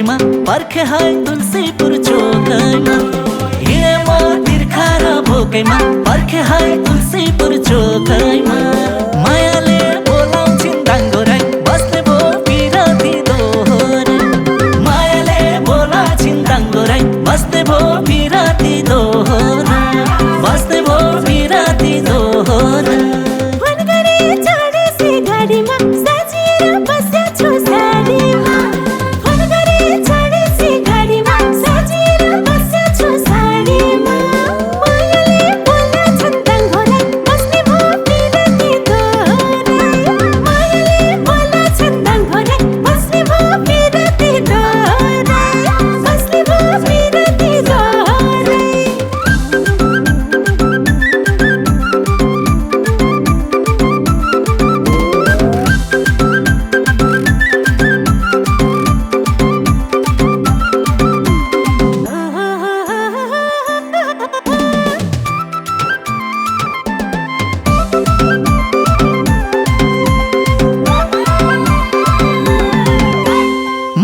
भोकैमा पर्खे है तुलसीपुर चोकैमा हिँडे म तिर्खा र भोकैमा पर्खे है तुलसीपुर चोकैमा मायाले बोलाउँछिन् दाङ्गो राई बस्ने भो पिरती दोहोरी मायाले बोलाउँछिन् दाङ्गो राई बस्ने भो पिरती दोहोरी बस्ने भो पिरती दोहोरी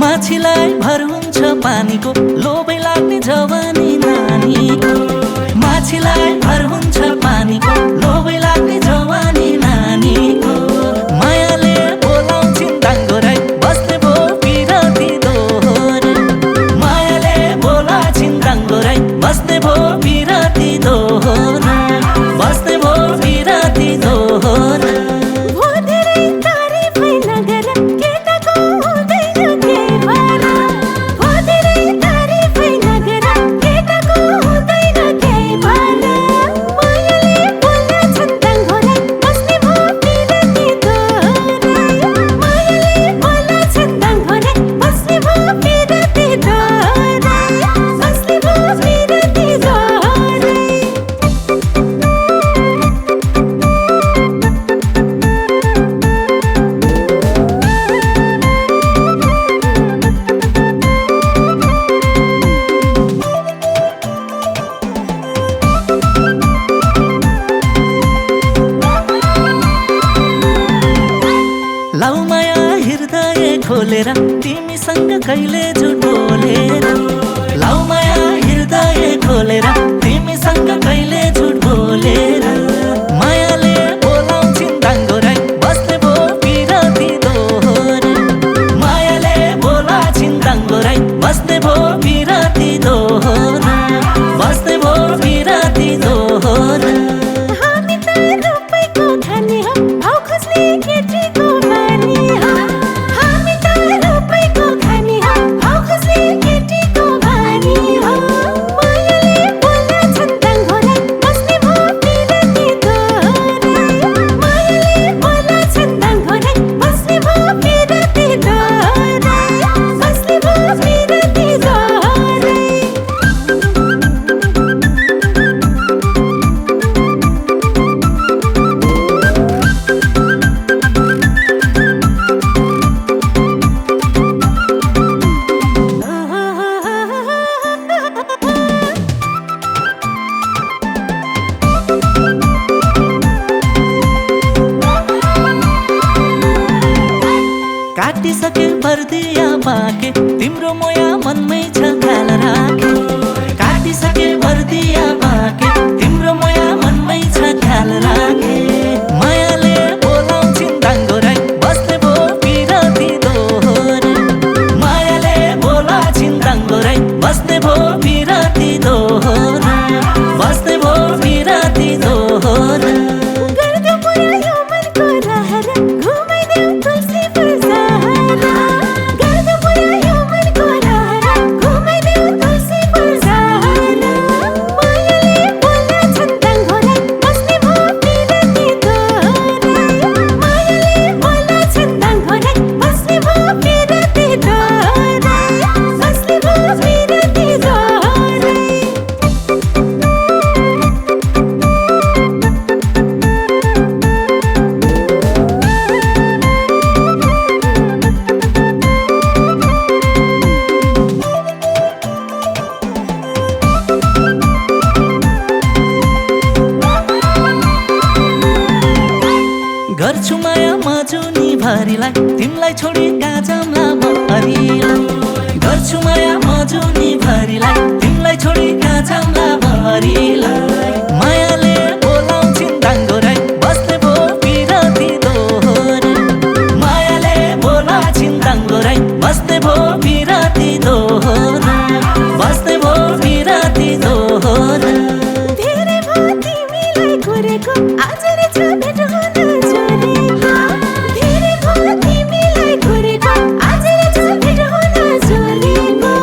माछीलाई भर हुन्छ पानीको लोभै लाग्ने जवानी नानीको माछीलाई भर हुन्छ पानीको लोभै लाग्ने जवानी नानीको मायाले बोलाउँछिन् दाङ्गो राई बस्ने भो पिरती दोहोरी मायाले बोलाउँछिन् दाङ्गो राई बस्ने भो पिरती दोहोरी बस्ने भो पिरती दोहोरी लौ माया हृदय खोलेर तिमीसँग कहिले झुट बोलेर लौ माया हृदय खोलेर तिमीसँग कहिले झुट बोलेर मायाले बोलाउँछिन् दाङ्गो राई बस्ने भो पिरती दोहोरी मायाले बोलाउँछिन् दाङ्गो राई बस्ने भो पिरती दोहोरी बस्ने भो पिरती दोहोरी काटिसके पर्दिया बाके तिम्रो मोया मनमै छ ख्याल राखे काटिसके पर्दिया बाके तिम्रो मोया मनमै छ ख्याल राखे मायाले बोलाउँछिन् दाङ्गो राई बस्ने भो पिरती दोहोरी मायाले बोलाउँछिन् दाङ्गो राई बस्ने भो पिरती दोहोरी बस्ने भो पिरती दोहोरी गर्छु माया मजुनी भरिलाई तिमलाई छोडी कहाँ जाम्ला म हरिलाई गर्छु माया मजुनी भरिलाई तिमीलाई छोडी कहाँ जाउँला भरिलाई मायाले बोलाउँछिन् दाङ्गो राई बस्ने भो पिरती दोहोरी मायाले बोलाउँछिन् दाङ्गो राई बस्ने भो पिरती दोहोरी बस्ने भो पिरती दोहोरी धेरै भो तिमीलाई कोरेको आज रे छ भेट हुन जोडेको धेरै भो तिमीलाई कोरेको आज रे छ भेट हुन जोडेको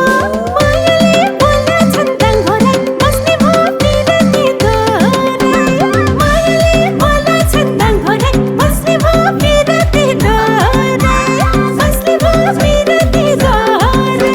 मायाले बोलाउँछन् दाङ्गो राई बस्ने भो पिरती दोहोरी मायाले बोलाउँछन् दाङ्गो राई बस्ने भो पिरती दोहोरी बस्ने भो पिरती दोहोरी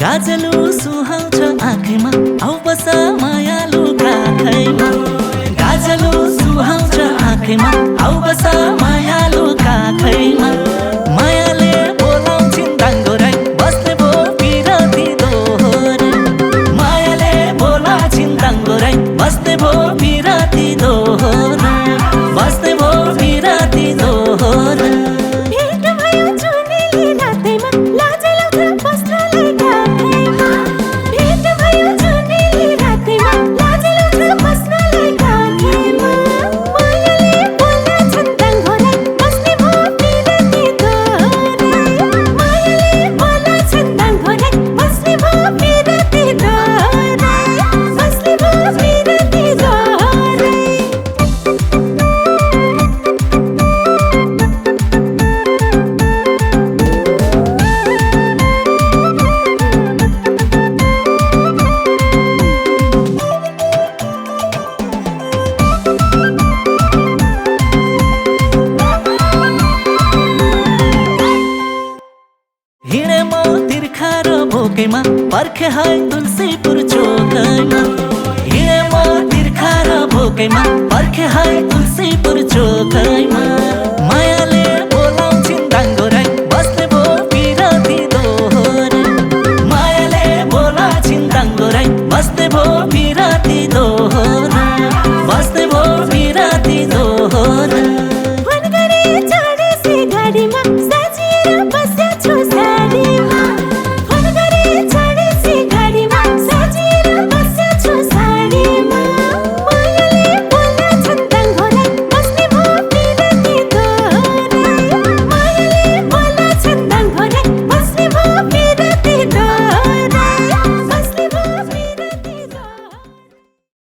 गाजलु सुहाउँछ आँखैमा आउ बस मायालु काखैमा गाजलु सुहाउँछ आँखैमा आउ बस मायालु काखैमा मायाले बोलाउँछिन् दाङ्गो राई बस्ने भो पिरती दोहोरी मायाले बोलाउँछिन् दाङ्गो राई बस्ने भो पिरती दोहोरी बस्ने भो पिरती दोहोरी भेट भयो जुनेली रातैमा लाज लाग्छ बस्नलाई काखैमा भेट भयो जुनेली रातैमा लाज लाग्छ बस्नलाई काखैमा मायाले बोलाउँछन् दाङ्गो राई बस्ने भो पिरती दोहोरी मायाले बोलाउँछन् दाङ्गो राई बस्ने भो पिरती दोहोरी बस्ने भो पिरती दोहोरी हिँडे म तिर्खा र भोकैमा पर्खे है तुलसीपुर चोकैमा हिँडे म तिर्खा र भोकैमा पर्खे है तुलसीपुर चोकैमा मायाले बोलाउँछिन् दाङ्गो राई बस्ने भो पिरती दोहोरी मायाले बोलाउँछिन् दाङ्गो राई बस्ने भो पिरती दोहोरी